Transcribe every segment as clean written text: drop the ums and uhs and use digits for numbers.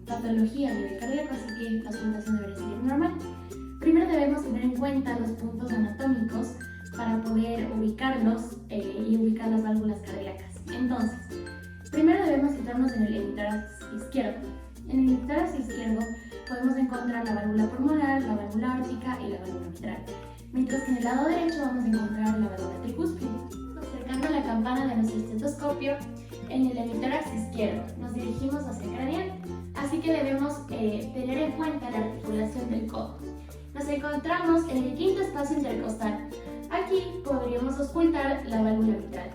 patología a nivel cardíaco, así que la auscultación debería seguir normal. Primero debemos tener en cuenta los puntos anatómicos para poder ubicarlos y ubicar las válvulas cardíacas. Entonces, primero debemos situarnos en el hemitórax izquierdo. En el hemitórax izquierdo podemos encontrar la válvula pulmonar, la válvula aórtica y la válvula mitral. Mientras que en el lado derecho vamos a encontrar la válvula tricúspide. Acercando la campana de nuestro estetoscopio, en el hemitórax izquierdo nos dirigimos hacia el craneal, así que debemos tener en cuenta la articulación del codo. Nos encontramos en el quinto espacio intercostal. Aquí podríamos auscultar la válvula mitral.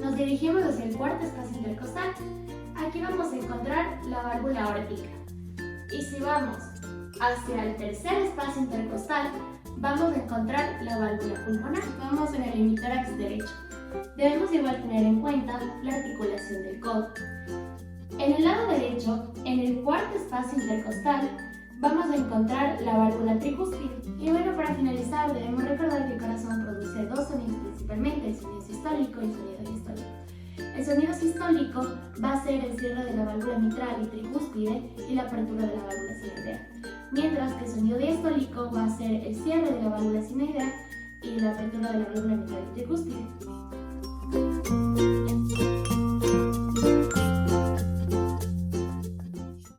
Nos dirigimos hacia el cuarto espacio intercostal. Aquí vamos a encontrar la válvula aórtica. Y si vamos hacia el tercer espacio intercostal, vamos a encontrar la válvula pulmonar. Vamos en el hemitórax derecho. Debemos igual tener en cuenta la articulación del codo. En el lado derecho, en el cuarto espacio intercostal, vamos a encontrar la válvula tricúspide. Y bueno, para finalizar, debemos recordar que el corazón produce dos sonidos principalmente, el sonido sistólico y el sonido diastólico. El sonido sistólico va a ser el cierre de la válvula mitral y tricúspide y la apertura de la válvula sinoidea, mientras que el sonido diastólico va a ser el cierre de la válvula sinoidea y la apertura de la válvula mitral y tricúspide.